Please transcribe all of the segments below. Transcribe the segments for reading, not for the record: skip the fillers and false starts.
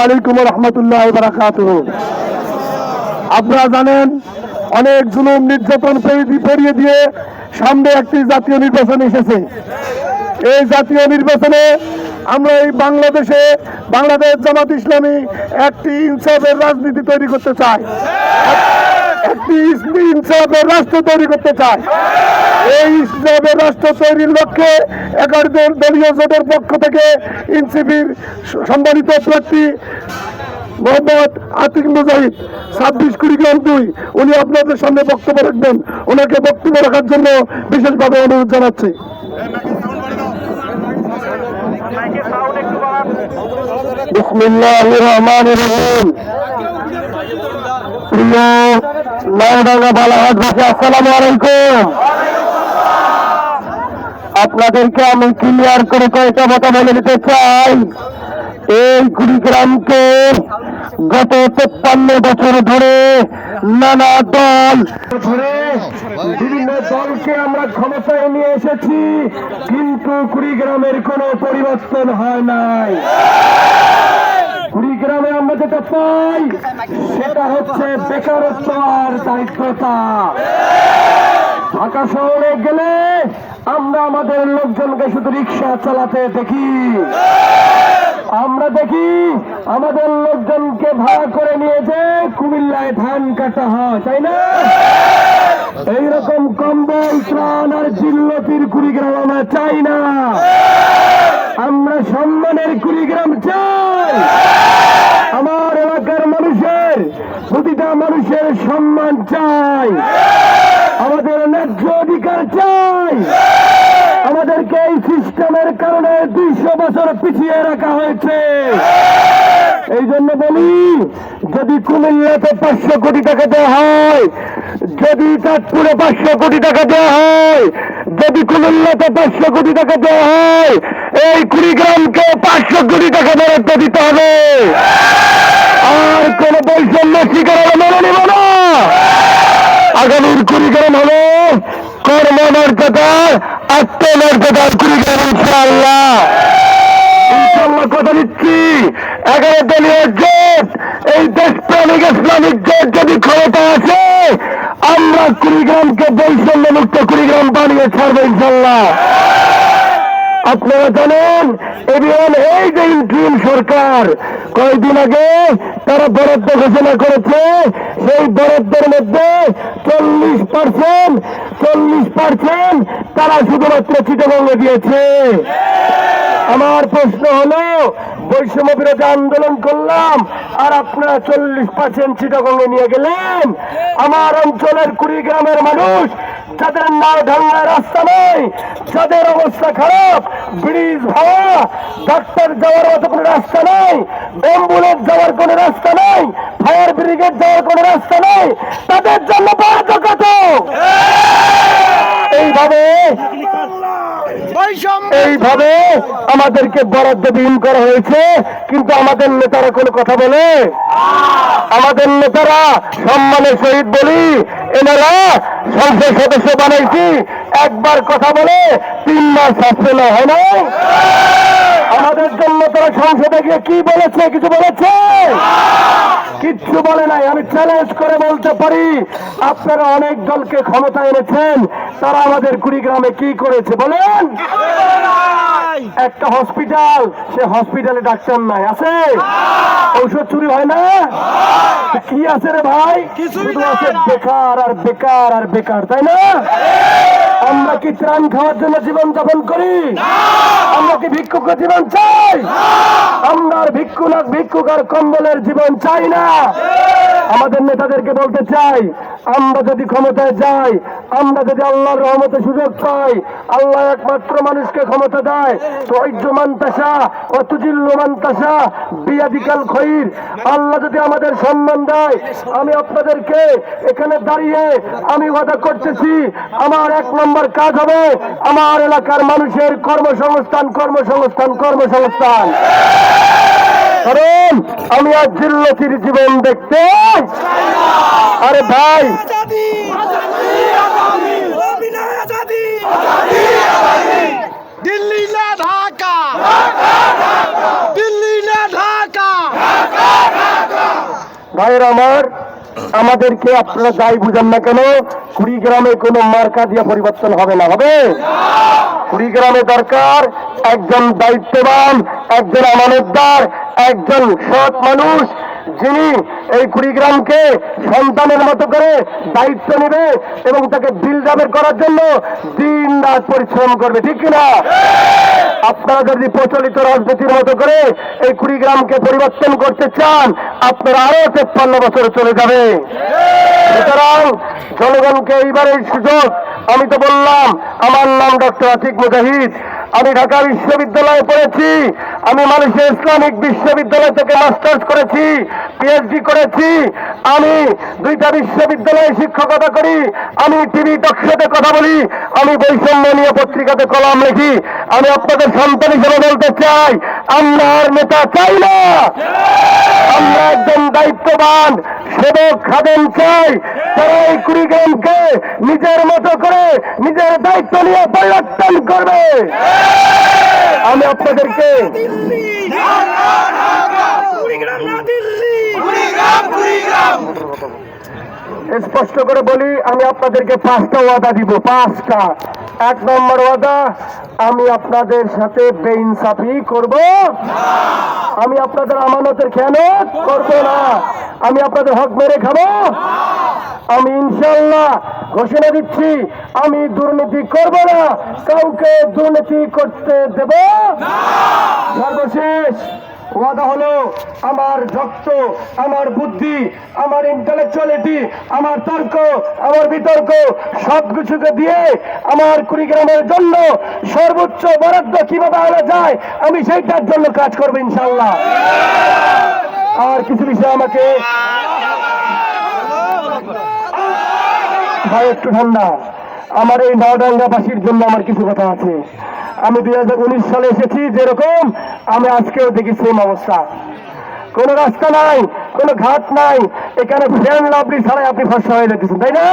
আলাইকুম রহমতুল্লাহ বারাকাতুহু। আপনারা জানেন অনেক জুলুম নির্যাতন পেরিয়ে দিয়ে সামনে একটি জাতীয় নির্বাচন এসেছে। এই জাতীয় নির্বাচনে আমরা এই বাংলাদেশ জামাত ইসলামী একটি ইনসাফের রাজনীতি তৈরি করতে চাই, একটি ইনসাফের রাষ্ট্র তৈরি করতে চাই। এই ইনসাফের রাষ্ট্র তৈরির লক্ষ্যে 11 দলীয় জোটের পক্ষ থেকে এনসিপির সম্মানিত প্রার্থী মোহাম্মদ আতিক মুজাহিদ 26 কুড়িগ্রাম 2 উনি আপনাদের সামনে বক্তব্য রাখবেন। ওনাকে বক্তব্য রাখার জন্য বিশেষভাবে অনুরোধ জানাচ্ছি। বিসমিল্লাহির রহমানির রহিম। প্রিয় নওডাঙ্গা বালাহাটবাসী, আসসালামু আলাইকুম। আপনাদেরকে আমি ক্লিয়ার করে কয়েকটা কথা বলে দিতে চাই। এই কুড়িগ্রামকে গত 53 বছর ধরে নানা দল বিভিন্ন দলকে আমরা ক্ষমতায় নিয়ে এসেছি, কিন্তু কুড়িগ্রামের কোনো পরিবর্তন হয় নাই। কুড়িগ্রামে আমরা যেটা পাই সেটা হচ্ছে বেকারত্ব আর দারিদ্রতা। ঢাকা শহরে গেলে আমরা আমাদের লোকজনকে শুধু রিক্সা চালাতে দেখি, আমরা দেখি আমাদের লোকজনকে ভাড়া করে নিয়ে যে কুমিল্লায় ধান কাটা হয়, তাই না? এইরকম কম্বল ত্রাণ আর জিল্লতির কুড়িগ্রাম আমরা চাই না। আমরা সম্মানের কুড়িগ্রাম চাই। আমার এলাকার মানুষের, প্রতিটা মানুষের সম্মান চাই, আমাদের ন্যায্য অধিকার চাই। আমাদেরকে এই সিস্টেমের কারণে 200 বছর পিছিয়ে রাখা হয়েছে। এই জন্য বলি, যদি কুমিল্লাতে 500 কোটি টাকা দেওয়া হয়, যদি চাঁদপুরে 500 কোটি টাকা দেওয়া হয়, যদি কুমিল্লাতে 500 কোটি টাকা দেওয়া হয়, এই কুড়িগ্রামকে 500 কোটি টাকা বরাদ্দ দিতে হবে। আর কোন বৈষম্য শিকার মেনে নিব না। আগামীর কুড়িগ্রাম হলো কর্মমর্যাদার, আত্মমর্যাদার কুড়িগ্রাম। ইনশাআল্লাহ কথা দিচ্ছি, 11 দলীয় জোট, এই দেশপ্রেমিক ইসলামিক জোট যদি ক্ষমতা আসে, আমরা কুড়িগ্রামকে বৈষম্য মুক্ত কুড়িগ্রাম বানিয়ে ছাড়বো ইনশাআল্লাহ। আপনারা জানেন এই যে ইন্টারিম সরকার কয়েকদিন আগে তারা বরাদ্দ ঘোষণা করেছে, সেই বরাদ্দের মধ্যে 40% তারা শুধুমাত্র চিটাগংয়ে দিয়েছে। আমার প্রশ্ন হলো, বৈষম্য বিরোধী আন্দোলন করলাম আর আপনারা 40% চিটাগংয়ে নিয়ে গেলেন। আমার অঞ্চলের কুড়িগ্রামের মানুষ যাদের নাও ঢাঙ্গায় রাস্তা নেই, যাদের অবস্থা খারাপ, ব্রিজ ভাঙা, ডাক্তার যাওয়ার মতো কোনো রাস্তা নেই, অ্যাম্বুলেন্স যাওয়ার কোনো রাস্তা নেই, ফায়ার ব্রিগেড যাওয়ার কোনো রাস্তা নেই, তাদের জন্য বরাদ্দ কত? এইভাবে আমাদেরকে বরাদ্দবিহীন করা হয়েছে, কিন্তু আমাদের নেতারা কোনো কথা বলে? আমাদের নেতারা সম্মানের সহিত বলি, এনারা সংসদ সদস্য বানাইছি, একবার কথা বলে 3 মাস সাসপেন্ড হয় না। আমাদের জন্য তারা সংসদে গিয়ে কি বলেছে? কিছু বলেছে? কিচ্ছু বলে নাই। আমি চ্যালেঞ্জ করে বলতে পারি, আপনারা অনেক দলকে ক্ষমতা এনেছেন, তারা আমাদের কুড়িগ্রামে কি করেছে বলেন? একটা হসপিটাল, সে হসপিটালে ডাক্তার নাই, আছে? ঔষধ চুরি হয় না? কি আছে রে ভাই? শুধু আছে বেকার আর বেকার আর বেকার, তাই না? আমরা কি ত্রাণ খাওয়ার জন্য জীবন যাপন করি? আমরা কি ভিক্ষুক জীবন চাই? আমরা ভিক্ষুক আর কম্বলের জীবন চাই না। আমাদের নেতাদেরকে বলতে চাই, আমরা যদি ক্ষমতায় যাই, আমরা যদি আল্লাহর রহমতে সুযোগ পাই, আল্লাহ একমাত্র মানুষকে ক্ষমতা দেয়, তুইজ্জু মান তাশা ওয়া তুজিল্লু মান তাশা বিয়াদিকাল খায়র। আল্লাহ যদি আমাদের সম্মান দেয়, আমি আপনাদেরকে এখানে দাঁড়িয়ে আমি ওয়াদা করতেছি, আমার 1 নম্বর কাজ হবে আমার এলাকার মানুষের কর্মসংস্থান। কারণ আমি আজ জিল্লতির জীবন দেখতে। আরে ভাই, দিল্লি না ঢাকা, দিল্লি না ঢাকা, ভাইয়ের আমার, আমাদেরকে আপনারা যাই বুঝেন না কেন, কুড়িগ্রামে কোনো মার্কা দিয়ে পরিবর্তন হবে না। হবে? কুড়িগ্রামে দরকার একজন দায়িত্ববান, একজন আমানতদার, একজন সৎ মানুষ, যিনি এই কুড়িগ্রামকে সন্তানের মতো করে দায়িত্ব নেবে এবং তাকে বিল্ড আপ করার জন্য দিন রাত পরিশ্রম করবে। ঠিক কিনা? আপনারা যদি প্রচলিত রাজনীতির মতো করে এই কুড়িগ্রামকে পরিবর্তন করতে চান, আপনারা আরো 53 বছরে চলে যাবে। সুতরাং জনগণকে এইবারের সুযোগ, আমি তো বললাম আমার নাম ডক্টর আতিক মুজাহিদ, আমি ঢাকা বিশ্ববিদ্যালয়ে পড়েছি, আমি মালয়েশিয়া ইসলামিক বিশ্ববিদ্যালয় থেকে মাস্টার্স করেছি, পিএইচডি করেছি, আমি 2টা বিশ্ববিদ্যালয়ে শিক্ষকতা করি, আমি টিভি টকশোতে কথা বলি, আমি বৈষম্য নিয়ে পত্রিকাতে কলাম লিখি। আমি আপনাদের সন্তান হিসেবে বলতে চাই, আমরা আর নেতা চাই না, আমরা একজন দায়িত্ববান সেবক খাদেম চাই, তারা এই কুড়িগ্রামকে নিজের মতো করে নিজের দায়িত্ব নিয়ে পরিবর্তন করবে। আমি আপনাদেরকে স্পষ্ট করে বলি, আমি আপনাদেরকে 5টা ওয়াদা দিব। 5টা। 1 নম্বর ওয়াদা, আমি আপনাদের সাথে বেইনসাফি করব, আমি আপনাদের আমানতের খেয়ানত করব না, আমি আপনাদের হক মেরে খাবো, আমি ইনশাআল্লাহ ঘোষণা দিচ্ছি আমি দুর্নীতি করব না, কাউকে দুর্নীতি করতে দেব না। সর্বশেষ ওয়াদা হলো, আমার রক্ত, আমার বুদ্ধি, আমার ইন্টেলেকচুয়ালিটি, আমার তর্ক, আমার বিতর্ক সবকিছুকে দিয়ে আমার কুড়িগ্রামের জন্য সর্বোচ্চ বরাদ্দ কিভাবে আনা যায় আমি সেইটার জন্য কাজ করবো ইনশাআল্লাহ। আর কিছু বিষয় আমাকে ভাই একটু ঠান্ডা, আমার এই নওডাঙ্গাবাসীর জন্য আমার কিছু কথা আছে। আমি 2019 সালে এসেছি যেরকম, আমি আজকেও দেখি সেম অবস্থা। কোন রাস্তা নাই, কোন ঘাট নাই, এখানে ফ্যান লাভলি ছাড়াই আপনি ফসা হয়ে যেতেছেন, তাই না?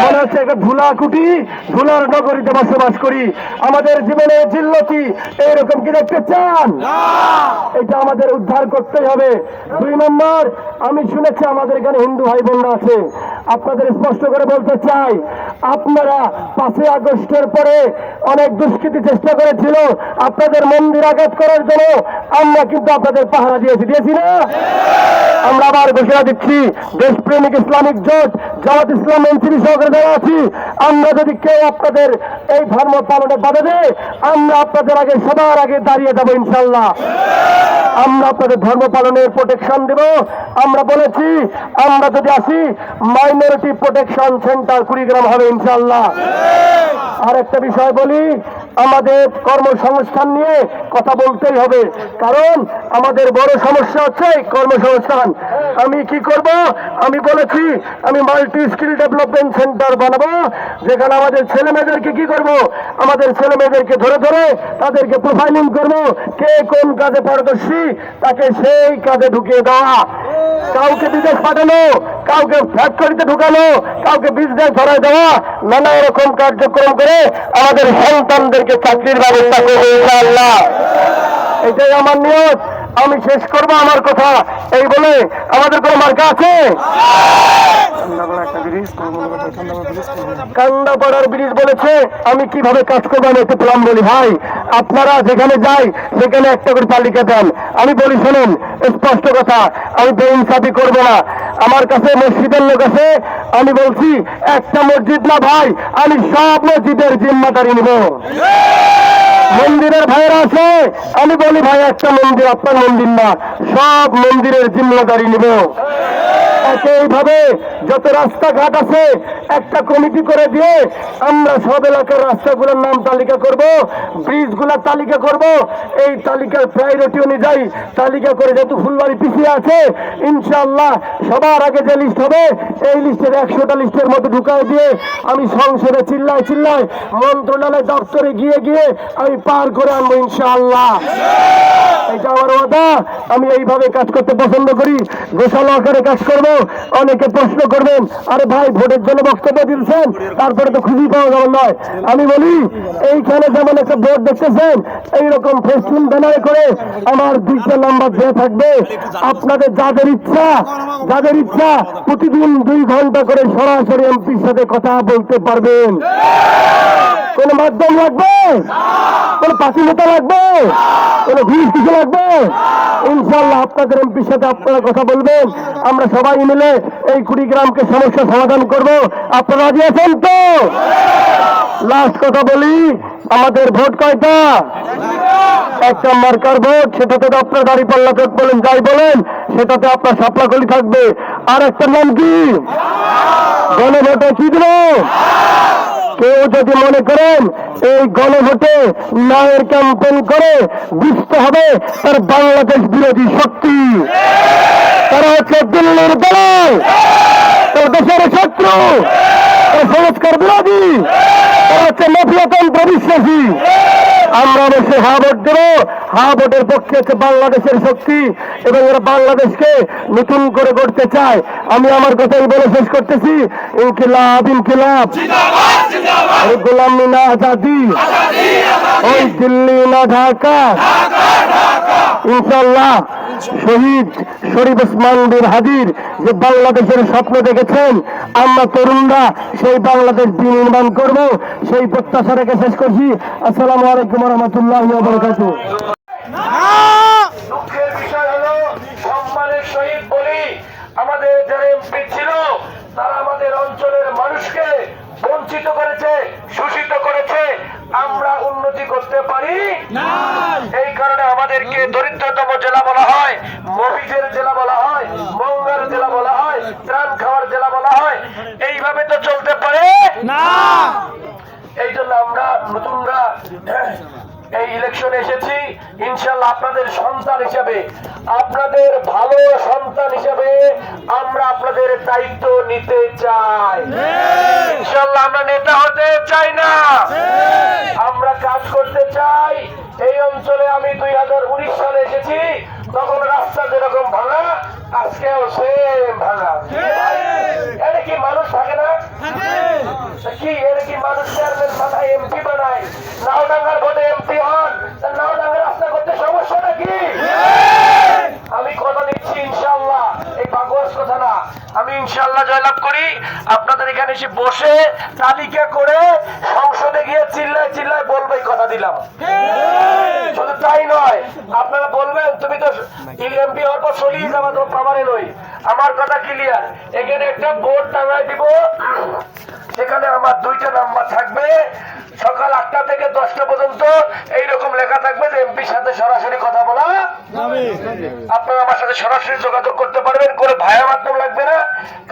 মনে হচ্ছে একটা ধুলা কুটি, ধুলার নগরীতে বসবাস করি। আমাদের জীবনে জিল্লতি এইরকম কি দেখতে চান? এটা আমাদের উদ্ধার করতেই হবে। 2 নম্বর, আমি শুনেছি আমাদের এখানে হিন্দু ভাই বোনরা আছে, আপনাদের স্পষ্ট করে বলতে চাই, আপনারা 5ই আগস্টের পরে অনেক দুষ্কৃতি চেষ্টা করেছিল আপনাদের মন্দির আঘাত করার জন্য, আমরা কিন্তু আপনাদের পাহারা দিয়েছি না? আমরা আবার ঘোষণা দিচ্ছি, দেশপ্রেমিক ইসলামিক জোট, জামাত ইসলাম এনসিপি সহকারে দেওয়া আছি, আমরা যদি কেউ আপনাদের এই ধর্ম পালনে বাধা দেয়, আমরা আপনাদের আগে সবার আগে দাঁড়িয়ে যাবো ইনশাল্লাহ। আমরা আপনাদের ধর্ম পালনের প্রোটেকশন দেব। আমরা বলেছি, আমরা যদি আসি মাইনরিটি প্রোটেকশন সেন্টার কুড়িগ্রাম হবে ইনশাল্লাহ। আর একটা বিষয় বলি, আমাদের কর্মসংস্থান নিয়ে কথা বলতেই হবে, কারণ আমাদের বড় সমস্যা হচ্ছে কর্মসংস্থান। আমি কি করব? আমি বলেছি আমি মাল্টি স্কিল ডেভেলপমেন্ট সেন্টার বানাবো, যেখানে আমাদের ছেলে মেয়েদেরকে কি করব, আমাদের ছেলে মেয়েদেরকে ধরে ধরে তাদেরকে প্রোফাইলিং করব, কে কোন কাজে পারদর্শী তাকে সেই কাজে ঢুকিয়ে দেওয়া, কাউকে বিদেশ পাঠানো, কাউকে ফ্যাক্টরিতে ঢুকানো, কাউকে বিজনেস ধরায় দেওয়া, নানা রকম কার্যক্রম করে আমাদের সন্তানদেরকে চাকরির ব্যবস্থা করবো ইনশাআল্লাহ। এটাই আমার নিয়ত। আমি শেষ করব আমার কথা এই বলে, আমাদের কোনো মার্কা আছে? কান্দাপাড়ার ব্রিজ বলেছে, আমি কিভাবে কাজ করবো আমি একটু প্ল্যান বলি। ভাই আপনারা যেখানে যাই সেখানে একটা করে তালিকা দেন, আমি বলি শোনেন স্পষ্ট কথা, আমি বেইনসাফি করবো না। আমার কাছে মসজিদের লোক আছে, আমি বলছি একটা মসজিদ না ভাই, আমি সব মসজিদের জিম্মাদারি নিব। মন্দিরের ভাইয়েরা আছে, আমি বলি ভাই একটা মন্দির আপনার মন্দির না, সব মন্দিরের জিম্মাদারি নিব। এইভাবে যত রাস্তাঘাট আছে একটা কমিটি করে দিয়ে আমরা সব এলাকার রাস্তাগুলোর নাম তালিকা করব, ব্রিজগুলোর তালিকা করব, এই তালিকার প্রায়োরিটি অনুযায়ী তালিকা করে, যেহেতু ফুলবাড়ি পিছিয়ে আছে ইনশাআল্লাহ সবার আগে যে লিস্ট হবে এই লিস্টের 100টা লিস্টের মধ্যে ঢুকাই দিয়ে আমি সংসদে চিল্লায় চিল্লায় মন্ত্রণালয় দপ্তরে গিয়ে গিয়ে আমি পার করে আনবো ইনশাআল্লাহ। এটা আমার ওয়াদা। আমি এইভাবে কাজ করতে পছন্দ করি, গোছালো আকারে কাজ করবো, অনেকে প্রশ্ন করবেন, আরে ভাই ভোটের জন্য বক্তব্য দিচ্ছেন তারপরে তো খুঁজে পাওয়া যাবে নয়। আমি বলি এইখানে যেমন একটা বোর্ড দেখতেছেন এইরকম ফেসবুক ব্যানারে করে আমার 2টা নাম্বার দেওয়া থাকবে। আপনাদের যাদের ইচ্ছা প্রতিদিন 2 ঘন্টা করে সরাসরি এমপির সাথে কথা বলতে পারবেন। কোন মাধ্যম লাগবে, কোন পার্টি নেতা লাগবে, কোন ভিড় কিছু লাগবে, ইনশাল্লাহ আপনাদের এমপির সাথে আপনারা কথা বলবেন। আমরা সবাই মিলে এই কুড়িগ্রামকে সমস্যা সমাধান করব। আপনারা রাজি আছেন তো? লাস্ট কথা বলি, আমাদের ভোট কয়টা? একটা মার্কার ভোট, সেটাতে আপনার দাঁড়িপাল্লা ভোট বলেন যাই বলেন, সেটাতে আপনার সাপলাকলি থাকবে। আর একটা নাম কি? গণভোটে কি দেব? কেউ যদি মনে করেন এই গণভোটে ন্যায়ের ক্যাম্পেইন করে বুঝতে হবে তার বাংলাদেশ বিরোধী শক্তি, তারা হচ্ছে দিল্লির দালাল, তার দেশের শত্রু, তার সংস্কার বিরোধী, তারা হচ্ছে মাফিয়াতন্ত্র বিশ্বাসী। আমরা অবশ্যই হা ভোট দেব। হা ভোটের পক্ষে হচ্ছে বাংলাদেশের শক্তি এবং এরা বাংলাদেশকে নতুন করে গড়তে চায়। আমি আমার কথাই বলে শেষ করতেছি, ইনকিলাব ইনকিলাব, গোলামি না আজাদি, ওই দিল্লি না ঢাকা। ইনশাল্লাহ শহীদ শরীফ ওসমান বিন হাদির যে বাংলাদেশের স্বপ্ন দেখেছেন, আমরা তরুণরা সেই বাংলাদেশ বিনির্মাণ করব, সেই প্রত্যাশা রেখে শেষ করছি। আসসালামু আলাইকুম ওয়া রাহমাতুল্লাহি ওয়া বারাকাতুহু। দুঃখের বিষয় হলো, সম্মানের সহিত বলি, আমাদের যারা এমপি ছিল তারা আমাদের অঞ্চলের মানুষকে বঞ্চিত করেছে, শোষিত করেছে। আমরা উন্নতি করতে পারি না। এই কারণে আমাদেরকে দরিদ্রতম জেলা বলা হয়, মফিজের জেলা বলা হয়, মঙ্গার জেলা বলা হয়, ত্রাণ খাওয়ার জেলা বলা হয়। এইভাবে তো চলতে পারে না। এই জন্য আমরা নতুনরা এই ইলেকশনে এসেছি। ইনশাল্লাহ আপনাদের সন্তান হিসেবে, আপনাদের ভালো সন্তান হিসেবে আমরা আপনাদের দায়িত্ব নিতে চাই। ইনশাল্লাহ আমরা নেতা হতে চাই না, আমরা কাজ করতে চাই। এই অঞ্চলে আমি 2019 সালে এসেছি, তখন রাস্তা যেরকম ভাঙা আজকেও সেম ভাঙা। এর কি মানুষ থাকে না? কি এর কি মানুষ চেয়ারম্যান বানায়, এমপি বানায়? নাওডাঙ্গার ভোটে এমপি হন, নাওডাঙ্গা রাস্তা করতে সমস্যা নাকি? আমি কথা দিচ্ছি ইনশাল্লাহ, এই বাগোয়াস কথা না, আমি ইনশাল্লাহ জয়লাভ করি। আপনাদের এখানে এসে বসে তালিকা করে সংসদে গিয়ে চিল্লায় চিল্লায় বলবে, কথা দিলাম। শুধু তাই নয়, আপনারা বলবেন তুমি তো এমপি হওয়ার পর চলিয়ে যাবা, তো পাবারে নই। আমার কথা ক্লিয়ার। এখানে একটা বোর্ড টাঙায় দিব, সেখানে আমার 2টা নাম্বার থাকবে। সকাল 8টা থেকে 10টা পর্যন্ত এইরকম লেখা থাকবে যে এমপির সাথে সরাসরি কথা বলা। আপনারা আমার সাথে সরাসরি যোগাযোগ করতে পারবেন, করে ভায়া মাধ্যম লাগবে না।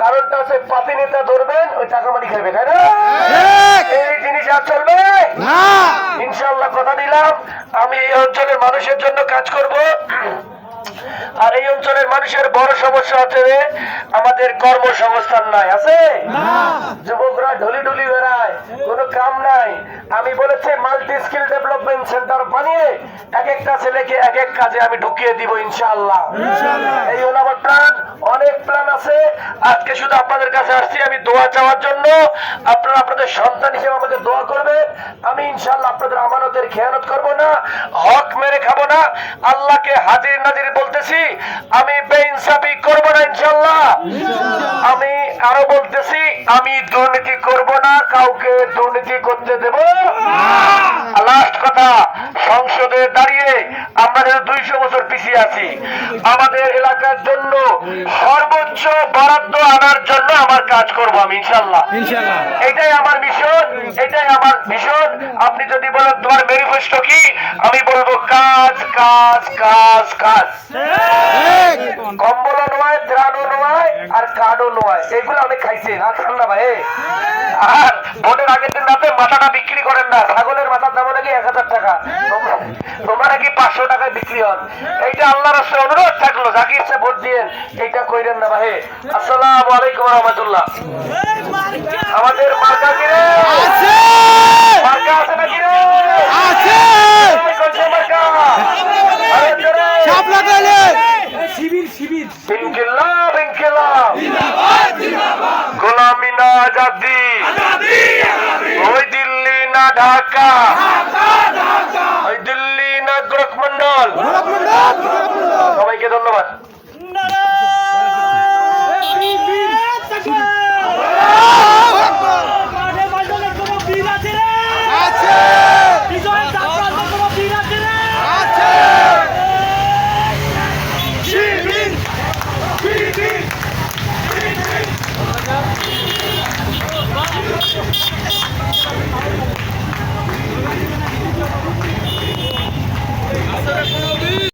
কারণটা হচ্ছে পাতি নেতা ধরবেন, ওই টাকা মানি খাইবে, তাই না? এই জিনিস আর চলবে না। ইনশাল্লাহ কথা দিলাম, আমি এই অঞ্চলের মানুষের জন্য কাজ করব। আর এই অঞ্চলের মানুষের বড় সমস্যা হচ্ছে আমাদের কর্মসংস্থান নাই, আছে? যুবকরা ঢুলি ঢুলি বেড়ায়, কোনো কাম নাই। আমি বলেছি মাল্টি স্কিল ডেভেলপমেন্ট সেন্টার বানিয়ে এক একটা ছেলেকে এক এক কাজে আমি ঢুকিয়ে দিব ইনশাআল্লাহ। এই হলো আমার প্ল্যান, অনেক প্ল্যান আছে। আজকে শুধু আপনাদের কাছে আসছি আমি দোয়া চাওয়ার জন্য। আপনারা আপনাদের সন্তান হিসেবে আমাকে দোয়া করবেন। আমি ইনশাআল্লাহ আপনাদের আমানতের খেয়ানত করব না, হক মেরে খাবো না। আল্লাহকে হাজির নাজির বলতেছি, আমি বেইনসাফি করব না ইনশাআল্লাহ। আমি আরো বলতেছি, আমি দুর্নীতি করব না, কাউকে দুর্নীতি করতে দেব না। লাস্ট কথা, সংসদে দাঁড়িয়ে আমরা 200 বছর পিছিয়ে আছি। আমাদের এলাকার জন্য সর্বোচ্চ বরাদ্দ আনার জন্য আমার কাজ করব আমি ইনশাআল্লাহ। এটাই আমার মিশন, এটাই আমার মিশন। আপনি যদি বলেন তোমার ম্যানিফেস্টো কি, আমি বলবো কাজ কাজ কাজ কাজ। কম্বলও নয়, ত্রাণও নয়, আর কার্ডও নয়। এগুলো অনেক খাইছে না, খান না ভাই। আর ভোটের আগের দিন রাতে মাথাটা বিক্রি করেন না, ছাগলের মাথার দাম নাকি 1000 টাকা, তোমরা নাকি 500 টাকায় বিক্রি হন। এইটা আল্লাহর রাস্তায় অনুরোধ থাকলো, যাকে ইচ্ছে ভোট দিয়েন, এইটা কইরেন না ভাই। আসসালামু আলাইকুম ওয়া রাহমাতুল্লাহ। আমাদের মার্কা কি রে? আছে। মার্কা আছে নাকি রে? আছে। কোন মার্কা? আরে জোরে চাপ লাগালে। শিবির শিবির। ইনকিলাব ইনকিলাব। ঢাকা ওই দিল্লি না গোরখমন্ডল। সবাইকে ধন্যবাদ।